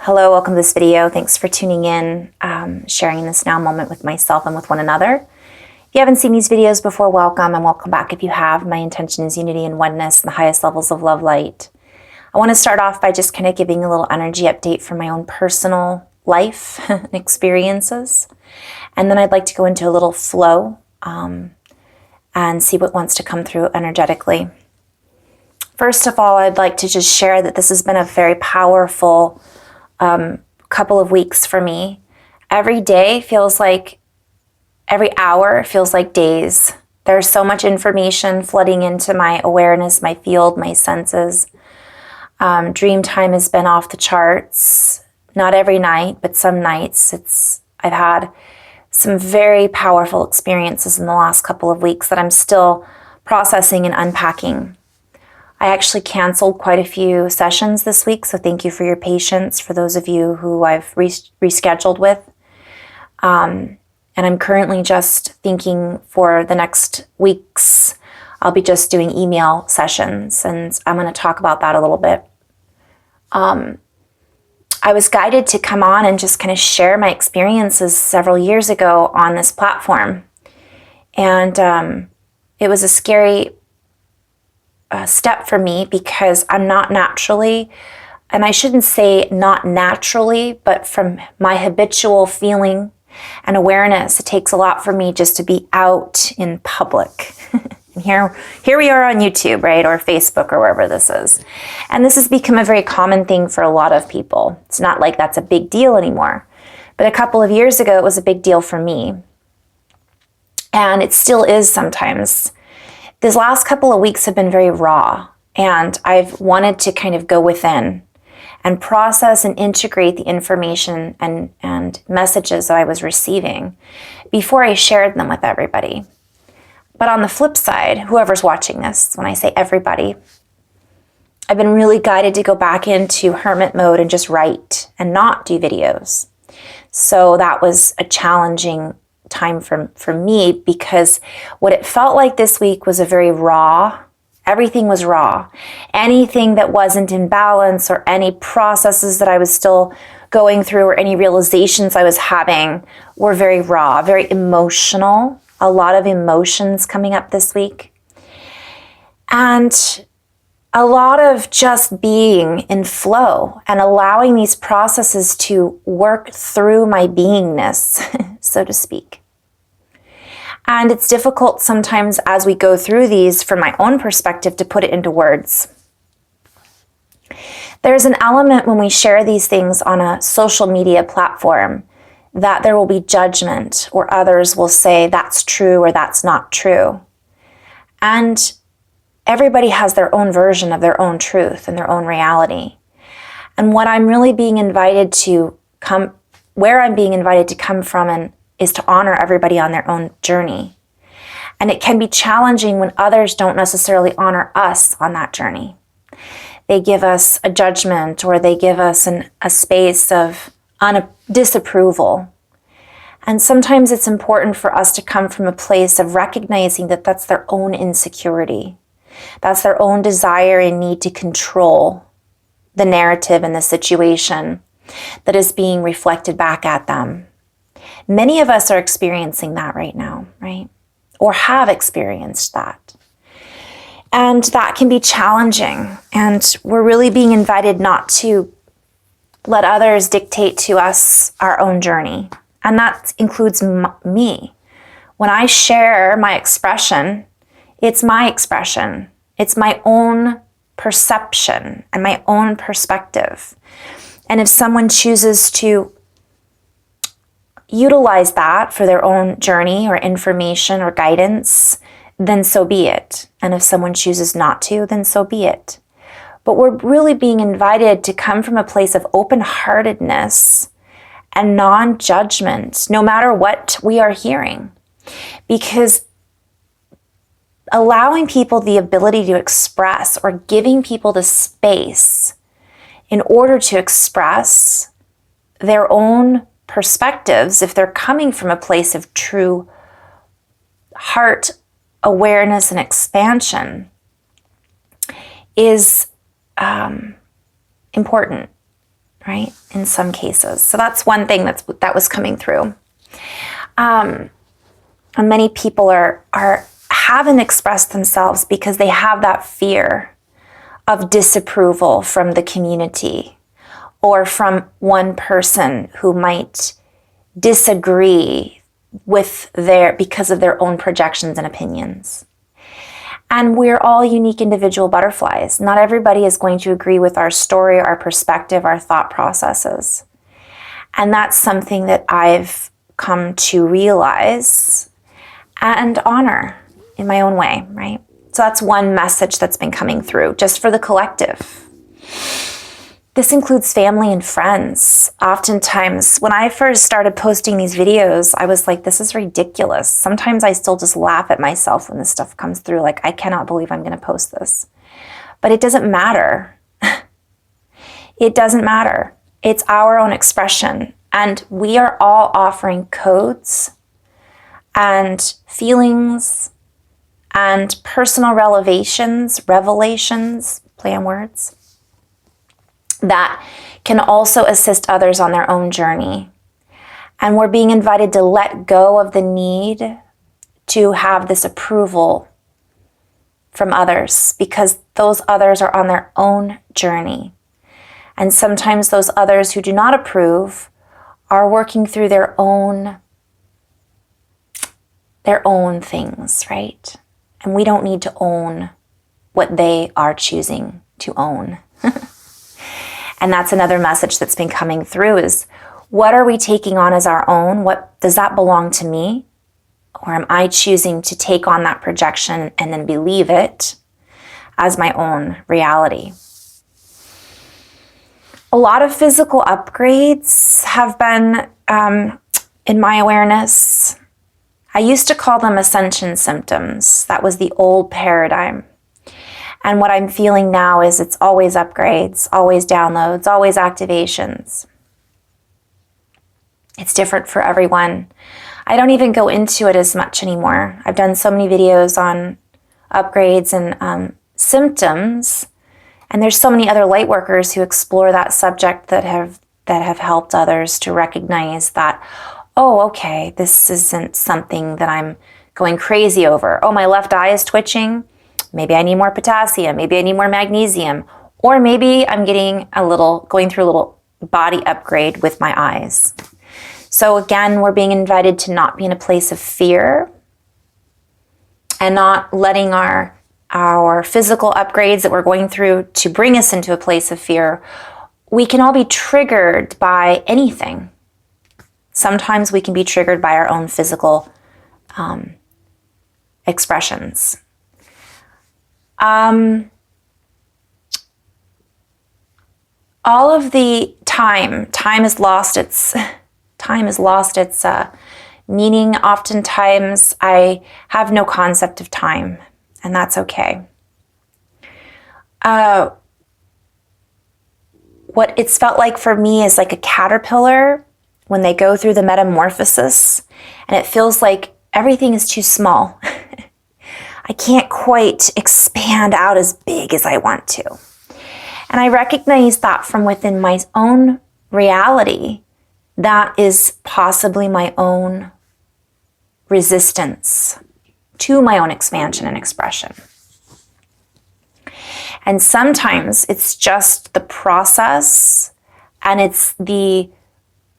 Hello, welcome to this video. Thanks for tuning in, sharing this now moment with myself and with one another. If you haven't seen these videos before, welcome, and welcome back if you have. My intention is unity and oneness and the highest levels of love light. I want to start off by just kind of giving a little energy update from my own personal life and experiences. And then I'd like to go into a little flow and see what wants to come through energetically. First of all, I'd like to just share that this has been a very powerful couple of weeks for me. Every day feels like, every hour feels like days. There's so much information flooding into my awareness, my field, my senses. Dream time has been off the charts. Not every night, but some nights. I've had some very powerful experiences in the last couple of weeks that I'm still processing and unpacking. I actually canceled quite a few sessions this week, so thank you for your patience for those of you who I've rescheduled with. And I'm currently just thinking for the next weeks, I'll be just doing email sessions, and I'm going to talk about that a little bit. I was guided to come on and just kind of share my experiences several years ago on this platform. And it was a scary step for me because I'm not naturally, and I shouldn't say not naturally, but from my habitual feeling and awareness, it takes a lot for me just to be out in public. And here we are on YouTube, right, or Facebook, or wherever this is. And this has become a very common thing for a lot of people. It's not like that's a big deal anymore. But a couple of years ago, it was a big deal for me. And it still is sometimes. These last couple of weeks have been very raw, and I've wanted to kind of go within and process and integrate the information and messages that I was receiving before I shared them with everybody. But on the flip side, whoever's watching this, when I say everybody, I've been really guided to go back into hermit mode and just write and not do videos. So that was a challenging time for me, because what it felt like this week was a very raw, everything was raw. Anything that wasn't in balance, or any processes that I was still going through, or any realizations I was having, were very raw, very emotional. A lot of emotions coming up this week. And a lot of just being in flow and allowing these processes to work through my beingness, so to speak. And it's difficult sometimes as we go through these, from my own perspective, to put it into words. There's an element when we share these things on a social media platform that there will be judgment, or others will say that's true or that's not true. And everybody has their own version of their own truth and their own reality. And what I'm really being invited to come, where I'm being invited to come from, and is to honor everybody on their own journey. And it can be challenging when others don't necessarily honor us on that journey. They give us a judgment, or they give us a space of disapproval. And sometimes it's important for us to come from a place of recognizing that that's their own insecurity. That's their own desire and need to control the narrative and the situation that is being reflected back at them. Many of us are experiencing that right now, right? Or have experienced that. And that can be challenging. And we're really being invited not to let others dictate to us our own journey. And that includes me. When I share my expression, it's my expression. It's my own perception and my own perspective. And if someone chooses to utilize that for their own journey or information or guidance, then so be it. And if someone chooses not to, then so be it. But we're really being invited to come from a place of open-heartedness and non-judgment, no matter what we are hearing. Because allowing people the ability to express, or giving people the space in order to express their own perspectives, if they're coming from a place of true heart awareness and expansion, is important, right? In some cases. So that's one thing that was coming through. And many people haven't expressed themselves because they have that fear of disapproval from the community or from one person who might disagree with because of their own projections and opinions. And we're all unique individual butterflies. Not everybody is going to agree with our story, our perspective, our thought processes. And that's something that I've come to realize and honor in my own way, right? So that's one message that's been coming through, just for the collective. This includes family and friends. Oftentimes, when I first started posting these videos, I was like, this is ridiculous. Sometimes I still just laugh at myself when this stuff comes through, like, I cannot believe I'm going to post this. But it doesn't matter. It doesn't matter. It's our own expression. And we are all offering codes and feelings and personal revelations, play on words, that can also assist others on their own journey. And we're being invited to let go of the need to have this approval from others, because those others are on their own journey. And sometimes those others who do not approve are working through their own things, right? And we don't need to own what they are choosing to own. And that's another message that's been coming through is, what are we taking on as our own? What does that belong to me? Or am I choosing to take on that projection and then believe it as my own reality? A lot of physical upgrades have been in my awareness. I used to call them ascension symptoms. That was the old paradigm. And what I'm feeling now is it's always upgrades, always downloads, always activations. It's different for everyone. I don't even go into it as much anymore. I've done so many videos on upgrades and symptoms, and there's so many other light workers who explore that subject that have helped others to recognize that, oh, okay, this isn't something that I'm going crazy over. Oh, my left eye is twitching. Maybe I need more potassium. Maybe I need more magnesium. Or maybe I'm going through a little body upgrade with my eyes. So again, we're being invited to not be in a place of fear and not letting our physical upgrades that we're going through to bring us into a place of fear. We can all be triggered by anything. Sometimes we can be triggered by our own physical expressions. All of the time has lost its meaning. Oftentimes I have no concept of time, and that's okay. What it's felt like for me is like a caterpillar when they go through the metamorphosis, and it feels like everything is too small. I can't quite expand out as big as I want to. And I recognize that from within my own reality, that is possibly my own resistance to my own expansion and expression. And sometimes it's just the process, and it's the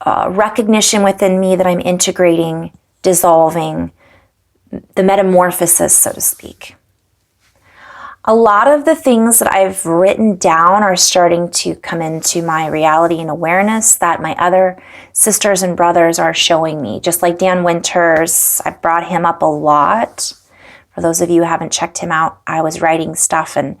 recognition within me that I'm integrating, dissolving, the metamorphosis, so to speak. A lot of the things that I've written down are starting to come into my reality and awareness that my other sisters and brothers are showing me. Just like Dan Winters, I've brought him up a lot. For those of you who haven't checked him out, I was writing stuff, and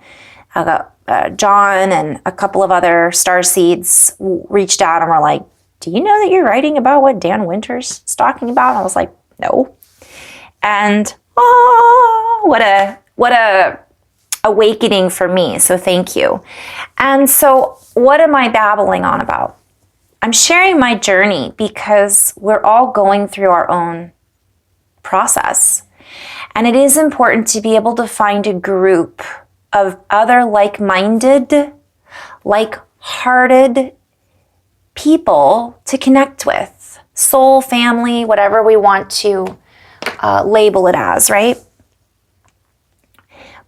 I got John and a couple of other starseeds reached out and were like, do you know that you're writing about what Dan Winters is talking about? And I was like, no. And what a awakening for me. So thank you. And so what am I babbling on about? I'm sharing my journey because we're all going through our own process. And it is important to be able to find a group of other like-minded, like-hearted people to connect with. Soul, family, whatever we want to label it as, right?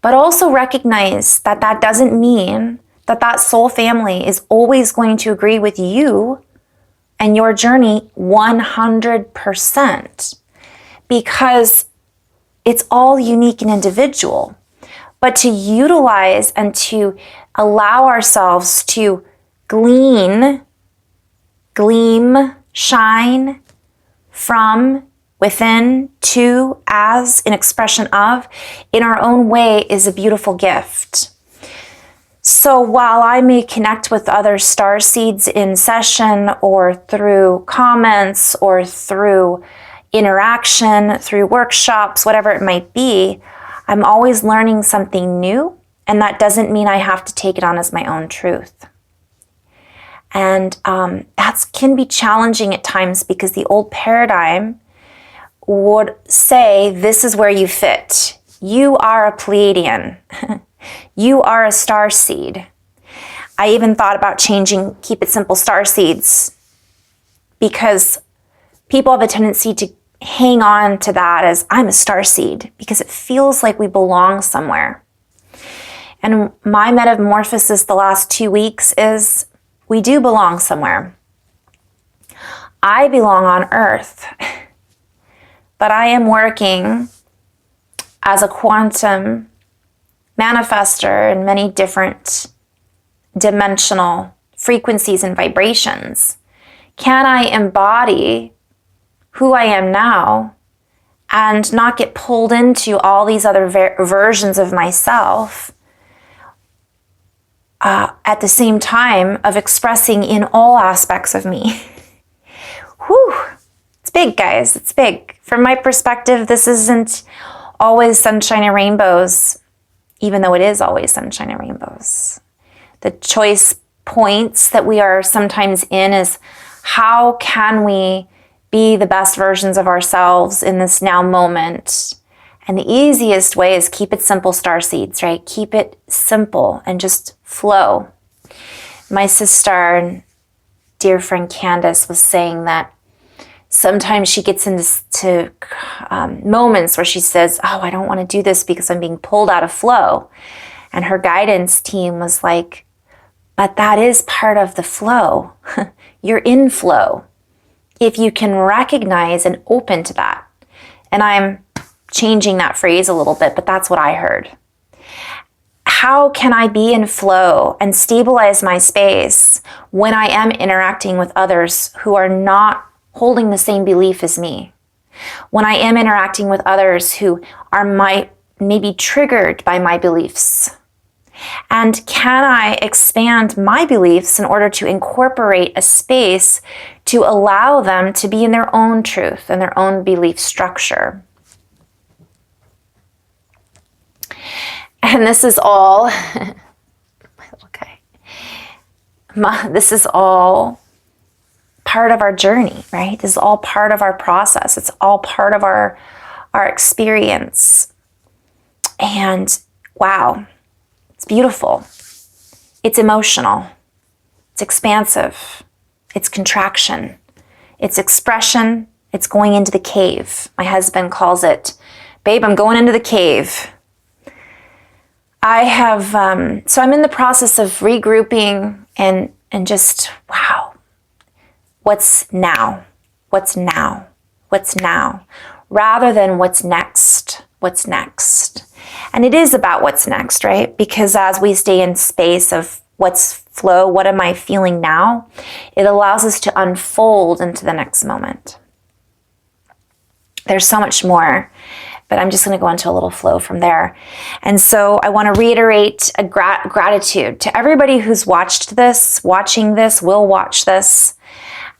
But also recognize that that doesn't mean that that soul family is always going to agree with you and your journey 100%, because it's all unique and individual. But to utilize and to allow ourselves to gleam, shine from within to, as an expression of, in our own way, is a beautiful gift. So while I may connect with other star seeds in session or through comments or through interaction, through workshops, whatever it might be, I'm always learning something new, and that doesn't mean I have to take it on as my own truth. And that can be challenging at times, because the old paradigm would say, this is where you fit. You are a Pleiadian. You are a star seed. I even thought about changing Keep It Simple star seeds, because people have a tendency to hang on to that as, I'm a star seed, because it feels like we belong somewhere. And my metamorphosis the last 2 weeks is, we do belong somewhere. I belong on Earth, but I am working as a quantum manifester in many different dimensional frequencies and vibrations. Can I embody who I am now and not get pulled into all these other versions of myself at the same time of expressing in all aspects of me? Whew, it's big, guys, it's big. From my perspective, this isn't always sunshine and rainbows, even though it is always sunshine and rainbows. The choice points that we are sometimes in is, how can we be the best versions of ourselves in this now moment? And the easiest way is keep it simple, star seeds, right? Keep it simple and just flow. My sister and dear friend Candace was saying that sometimes she gets into moments where she says, oh, I don't want to do this because I'm being pulled out of flow. And her guidance team was like, but that is part of the flow. You're in flow. If you can recognize and open to that. And I'm changing that phrase a little bit, but that's what I heard. How can I be in flow and stabilize my space when I am interacting with others who are not holding the same belief as me? When I am interacting with others who are maybe triggered by my beliefs? And can I expand my beliefs in order to incorporate a space to allow them to be in their own truth and their own belief structure? And this is all, this is all part of our journey, right? This is all part of our process. It's all part of our experience. And wow, it's beautiful. It's emotional. It's expansive. It's contraction. It's expression. It's going into the cave. My husband calls it, babe, I'm going into the cave. I have, so I'm in the process of regrouping and just, wow, what's now? What's now? What's now? Rather than what's next? What's next? And it is about what's next, right? Because as we stay in space of what's flow, what am I feeling now? It allows us to unfold into the next moment. There's so much more, but I'm just going to go into a little flow from there. And so I want to reiterate a gratitude to everybody who's watched this, watching this, will watch this,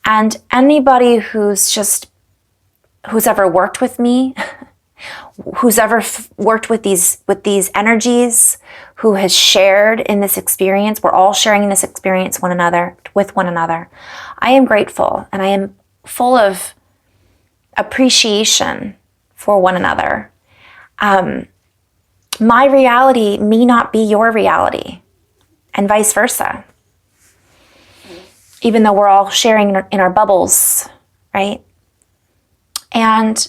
and anybody who's ever worked with me, who's ever worked with these energies, who has shared in this experience. We're all sharing in this experience with one another. I am grateful, and I am full of appreciation for one another. My reality may not be your reality, and vice versa. even though we're all sharing in our bubbles, right? And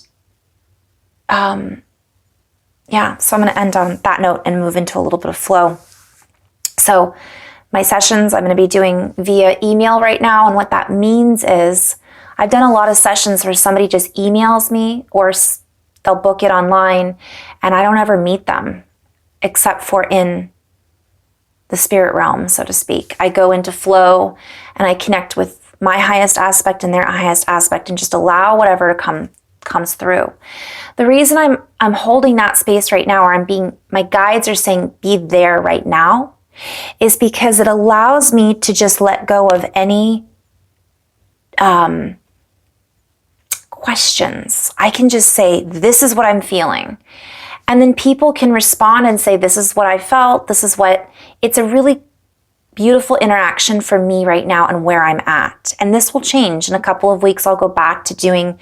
yeah, so I'm going to end on that note and move into a little bit of flow. So my sessions I'm going to be doing via email right now, and what that means is I've done a lot of sessions where somebody just emails me or they'll book it online, and I don't ever meet them except for in the spirit realm, so to speak. I go into flow and I connect with my highest aspect and their highest aspect and just allow whatever to comes through. The reason I'm holding that space right now, or my guides are saying be there right now, is because it allows me to just let go of any questions. I can just say, this is what I'm feeling. And then people can respond and say, this is what I felt. It's a really beautiful interaction for me right now and where I'm at. And this will change. In a couple of weeks, I'll go back to doing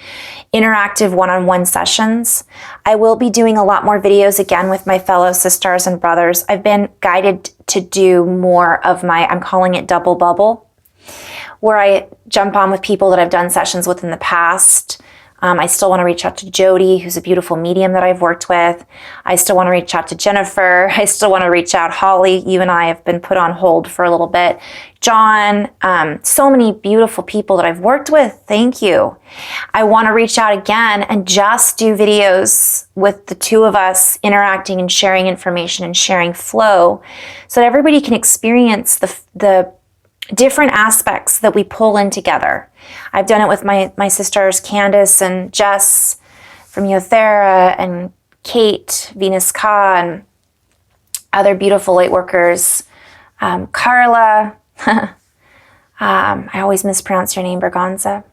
interactive one-on-one sessions. I will be doing a lot more videos again with my fellow sisters and brothers. I've been guided to do more of I'm calling it double bubble, where I jump on with people that I've done sessions with in the past. I still want to reach out to Jody, who's a beautiful medium that I've worked with. I still want to reach out to Jennifer. I still want to reach out. Holly, you and I have been put on hold for a little bit. John, so many beautiful people that I've worked with. Thank you. I want to reach out again and just do videos with the two of us interacting and sharing information and sharing flow so that everybody can experience the different aspects that we pull in together. I've done it with my sisters, Candace and Jess from latwr, and Kate, Venus Ka, and other beautiful light workers. Carla, I always mispronounce your name, Berganza.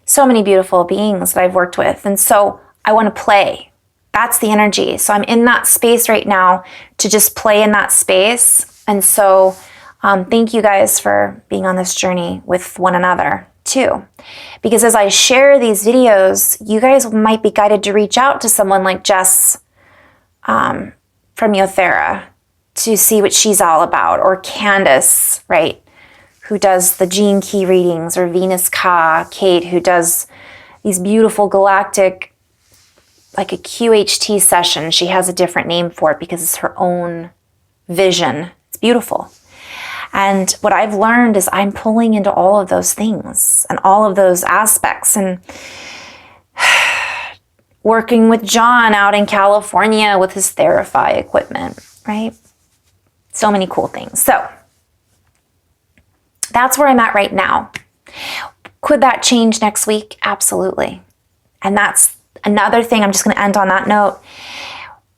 So many beautiful beings that I've worked with. And so I want to play. That's the energy. So I'm in that space right now to just play in that space. And so thank you guys for being on this journey with one another too. Because as I share these videos, you guys might be guided to reach out to someone like Jess from latwr to see what she's all about, or Candace, right, who does the gene key readings, or Venus Ka, Kate, who does these beautiful galactic, like a QHT session. She has a different name for it because it's her own vision. It's beautiful. And what I've learned is I'm pulling into all of those things and all of those aspects, and working with John out in California with his Therify equipment, right? So many cool things. So that's where I'm at right now. Could that change next week? Absolutely. And that's another thing. I'm just going to end on that note.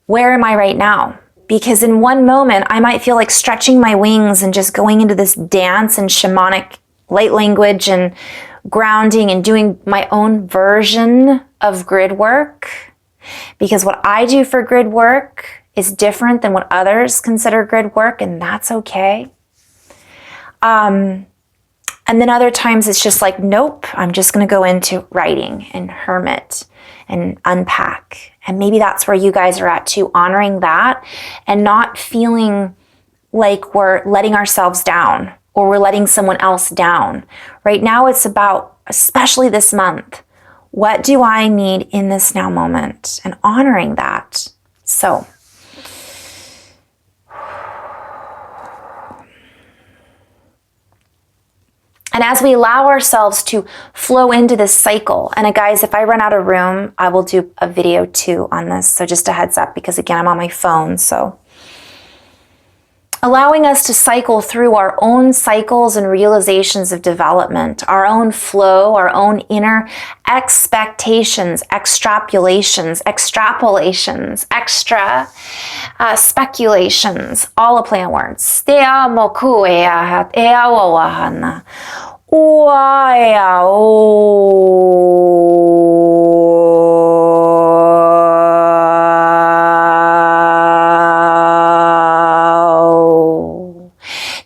Where am I right now? Because in one moment, I might feel like stretching my wings and just going into this dance and shamanic light language and grounding and doing my own version of grid work. Because what I do for grid work is different than what others consider grid work, and that's okay. And then other times it's just like, nope, I'm just going to go into writing and hermit and unpack. And maybe that's where you guys are at too, honoring that and not feeling like we're letting ourselves down or we're letting someone else down. Right now it's about, especially this month, what do I need in this now moment, and honoring that. So and as we allow ourselves to flow into this cycle, and guys, if I run out of room, I will do a video too on this. So just a heads up, because again, I'm on my phone. So allowing us to cycle through our own cycles and realizations of development, our own flow, our own inner expectations, extrapolations, extra speculations, all a play on words. Te amo kuea e awawahana.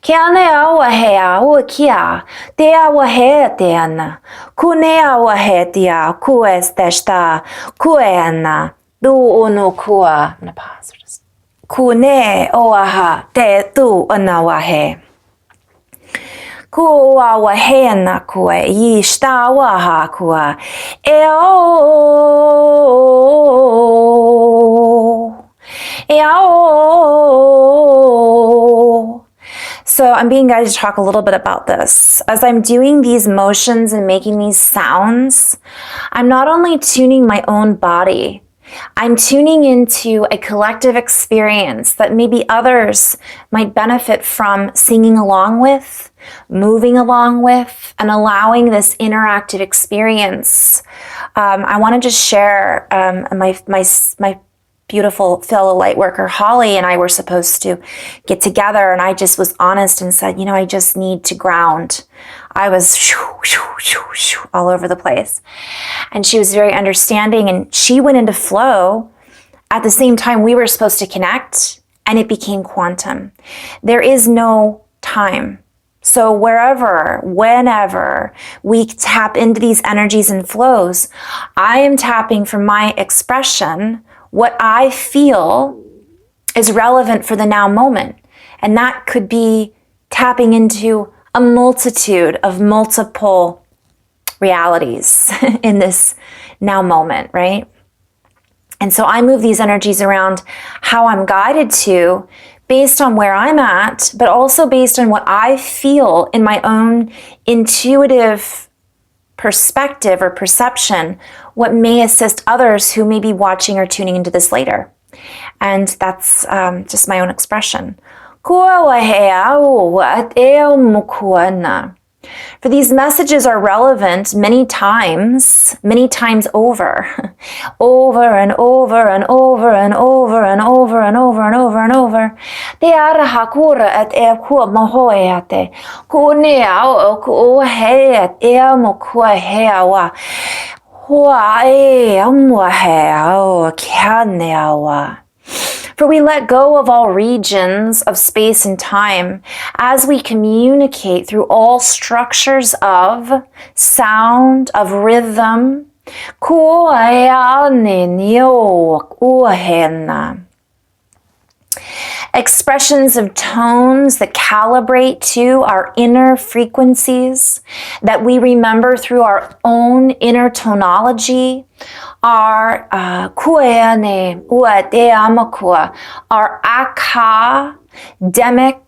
Kia ne awa he aua kia, te awa he te ana, ku ne awa he te a, ku es testa, ku e ana, du ono kua, I'm gonna pause, ku ne o aha, te tu ana wa he. Kua wahena kua ishta waha kua eo. So I'm being guided to talk a little bit about this. As I'm doing these motions and making these sounds, I'm not only tuning my own body, I'm tuning into a collective experience that maybe others might benefit from singing along with, moving along with, and allowing this interactive experience. I want to just share my beautiful fellow light worker Holly and I were supposed to get together, and I just was honest and said, I just need to ground. I was all over the place. And she was very understanding, and she went into flow at the same time we were supposed to connect, and it became quantum. There is no time. So wherever, whenever we tap into these energies and flows, I am tapping for my expression what I feel is relevant for the now moment. And that could be tapping into a multitude of multiple realities in this now moment, right? And so I move these energies around how I'm guided to based on where I'm at, but also based on what I feel in my own intuitive perspective or perception, what may assist others who may be watching or tuning into this later. And that's just my own expression. For these messages are relevant many times over, over and over and over and over and over and over and over and over. They are hakura at e ku mohoeate. Ku ne au ku he at e mo ku he awa. Hua e amwa he au kane awa. For we let go of all regions of space and time as we communicate through all structures of sound, of rhythm. Expressions of tones that calibrate to our inner frequencies that we remember through our own inner tonology. Our our academic,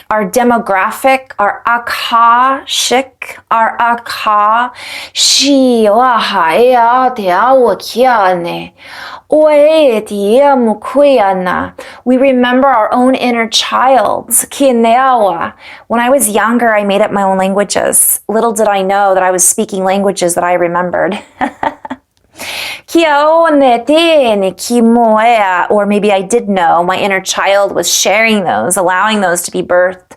our demographic, our akashic, our we remember our own inner child. When I was younger, I made up my own languages. Little did I know that I was speaking languages that I remembered. Or maybe I did know my inner child was sharing those, allowing those to be birthed.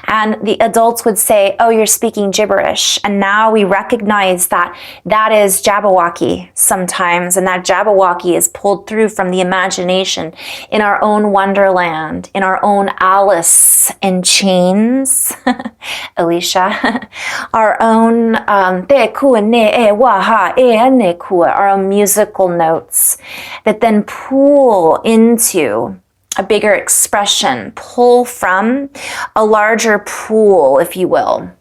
And the adults would say, oh, you're speaking gibberish. And now we recognize that that is Jabberwocky sometimes. And that Jabberwocky is pulled through from the imagination in our own wonderland, in our own Alice in Chains, Alicia, our own our own musical notes that then pull into a bigger expression, pull from a larger pool, if you will.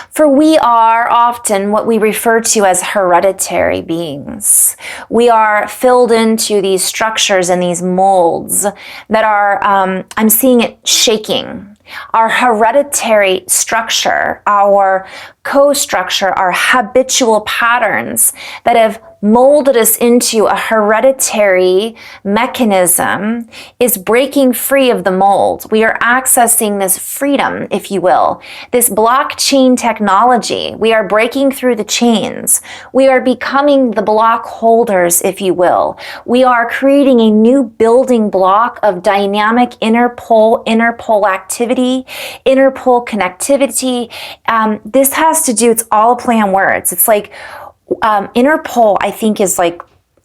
For we are often what we refer to as hereditary beings. We are filled into these structures and these molds that are, I'm seeing it shaking. Our hereditary structure, our co-structure, our habitual patterns that have molded us into a hereditary mechanism is breaking free of the mold. We are accessing this freedom, if you will, this blockchain technology. We are breaking through the chains. We are becoming the block holders, if you will. We are creating a new building block of dynamic interpole activity, interpole connectivity. This has to do, it's all a play on words. It's like interpole, I think, is like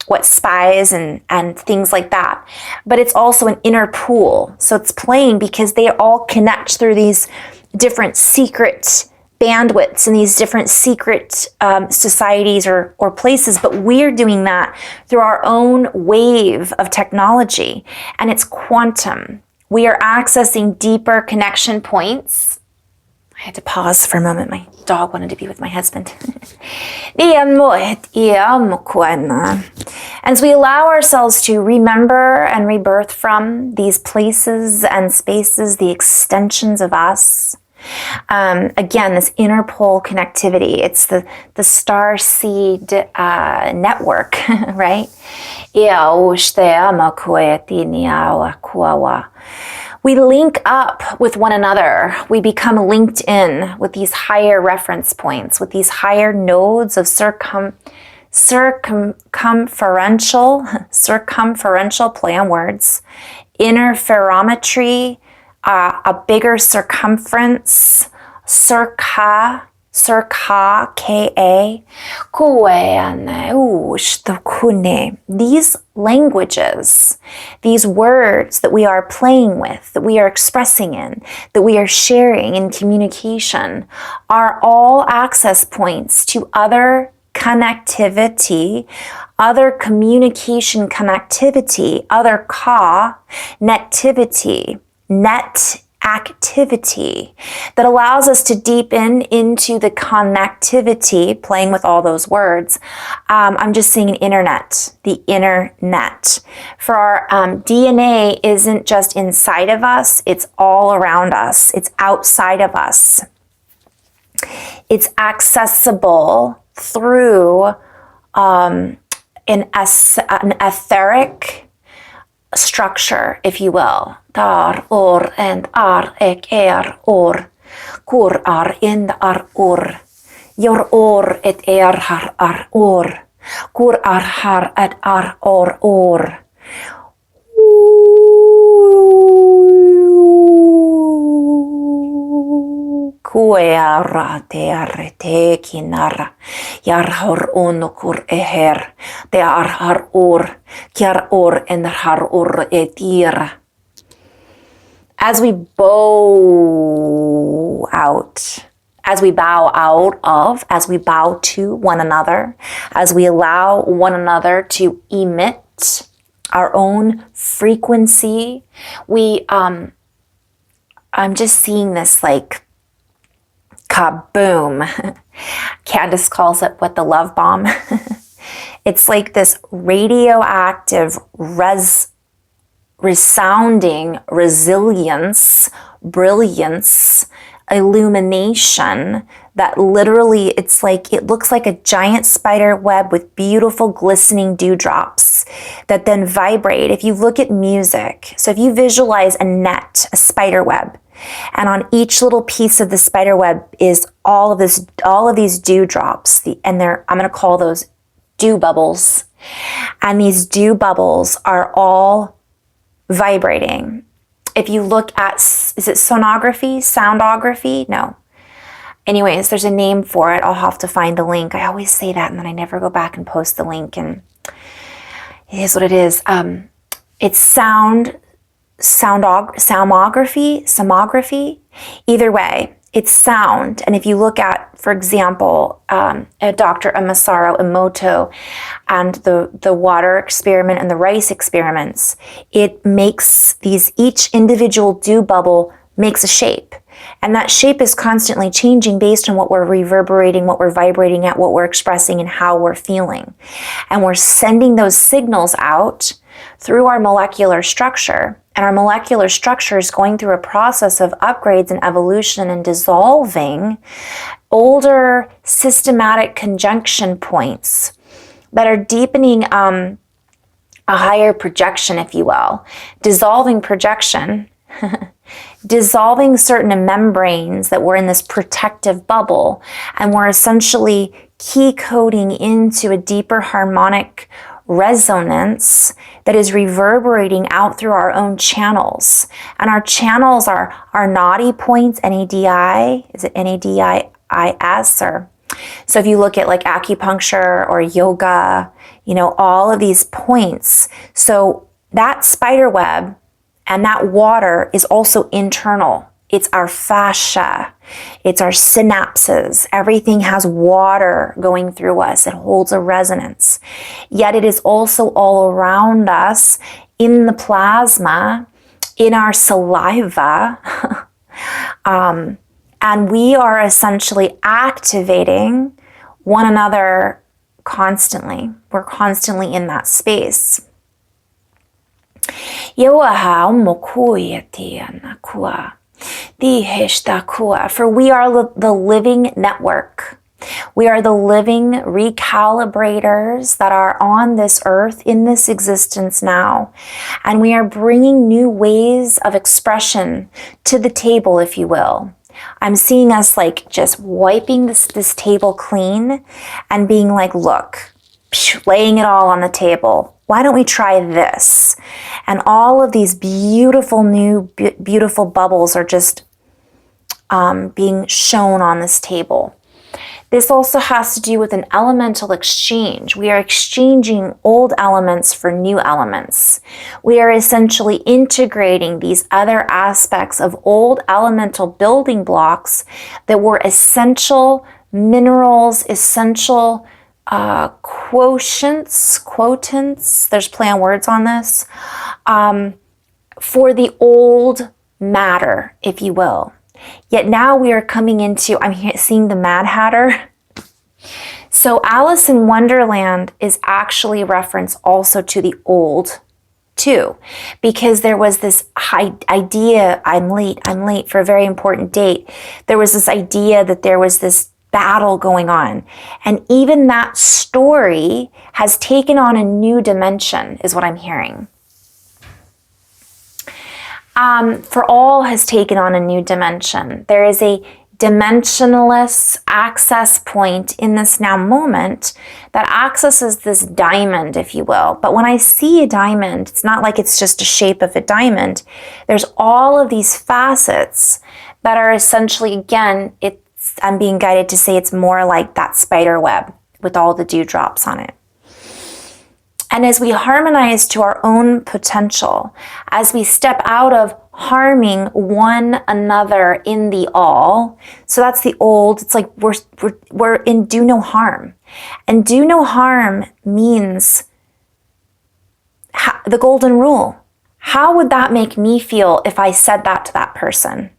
what spies and things like that. But it's also an inner pool. So it's playing because they all connect through these different secret bandwidths in these different secret societies or places, but we're doing that through our own wave of technology, and it's quantum. We are accessing deeper connection points. I had to pause for a moment. My dog wanted to be with my husband. And so we allow ourselves to remember and rebirth from these places and spaces, the extensions of us. Again, this interpole connectivity. It's the star seed network, right? We link up with one another. We become linked in with these higher reference points, with these higher nodes of circumferential, play on words, interferometry, a bigger circumference, circa, Ka, these languages, these words that we are playing with, that we are expressing in, that we are sharing in communication, are all access points to other connectivity, other communication connectivity, other connectivity, net activity that allows us to deepen into the connectivity, playing with all those words. I'm just saying internet, the internet. For our DNA isn't just inside of us, it's all around us, it's outside of us. It's accessible through an etheric structure, if you will. Dar, or, and ar, ek, or. Kur, ar, ind, ar, or. Yor, or, et, har, or. Kur, ar, har, et, ar, or. Kueara, te, te, kinara. Yar, hor, ono, kur, eher. Te, ar, har, or. Kiar, or, en, har, or, etir. As we bow out, as we bow out of, as we bow to one another, as we allow one another to emit our own frequency, I'm just seeing this like kaboom. Candace calls it what, the love bomb. It's like this radioactive resounding resilience, brilliance, illumination that literally, it's like, it looks like a giant spider web with beautiful glistening dewdrops that then vibrate. If you look at music, so if you visualize a net, a spider web, and on each little piece of the spider web is all of these dewdrops, I'm going to call those dew bubbles. And these dew bubbles are all vibrating. If you look at, is it sonography, soundography? No. Anyways, there's a name for it. I'll have to find the link. I always say that and then I never go back and post the link, and it is what it is. It's soundography, either way. It's sound. And if you look at, for example, Dr. Masaru Emoto and the water experiment and the rice experiments, it makes each individual dew bubble makes a shape. And that shape is constantly changing based on what we're reverberating, what we're vibrating at, what we're expressing, and how we're feeling. And we're sending those signals out through our molecular structure. And our molecular structure is going through a process of upgrades and evolution and dissolving older systematic conjunction points that are deepening a higher projection, if you will. Dissolving projection, dissolving certain membranes that were in this protective bubble, and we're essentially key coding into a deeper harmonic resonance that is reverberating out through our own channels. And our channels are our nadi points, NADI, is it NADIS? Or so if you look at like acupuncture or yoga, all of these points. So that spider web and that water is also internal. It's our fascia. It's our synapses. Everything has water going through us. It holds a resonance. Yet it is also all around us in the plasma, in our saliva. And we are essentially activating one another constantly. We're constantly in that space. For we are the living network. We are the living recalibrators that are on this earth, in this existence now. And we are bringing new ways of expression to the table, if you will. I'm seeing us like just wiping this table clean and being like, look, laying it all on the table. Why don't we try this? And all of these beautiful new, beautiful bubbles are just being shown on this table. This also has to do with an elemental exchange. We are exchanging old elements for new elements. We are essentially integrating these other aspects of old elemental building blocks that were essential minerals, essential quotants, there's play on words on this, for the old matter, if you will. Yet now we are coming into, seeing the Mad Hatter. So Alice in Wonderland is actually a reference also to the old too, because there was this idea, I'm late for a very important date. There was this idea that there was this battle going on. And even that story has taken on a new dimension, is what I'm hearing. For all has taken on a new dimension. There is a dimensionless access point in this now moment that accesses this diamond, if you will. But when I see a diamond, it's not like it's just a shape of a diamond. There's all of these facets that are essentially, again, I'm being guided to say it's more like that spider web with all the dewdrops on it. And as we harmonize to our own potential, as we step out of harming one another in the all, so that's the old, it's like we're in do no harm. And do no harm means the golden rule. How would that make me feel if I said that to that person?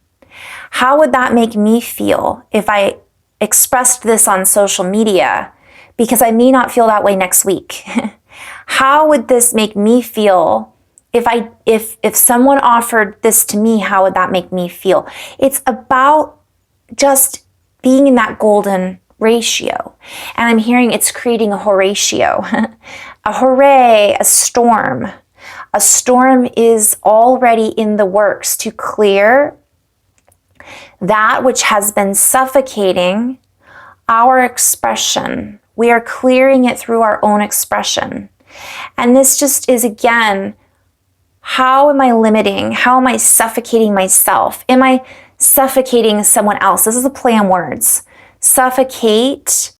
How would that make me feel if I expressed this on social media? Because I may not feel that way next week. How would this make me feel if someone offered this to me? How would that make me feel? It's about just being in that golden ratio. And I'm hearing it's creating a Horatio. A hooray, a storm. A storm is already in the works to clear that which has been suffocating our expression. We are clearing it through our own expression. And this just is, again, how am I limiting? How am I suffocating myself? Am I suffocating someone else? This is a play on words. Suffocate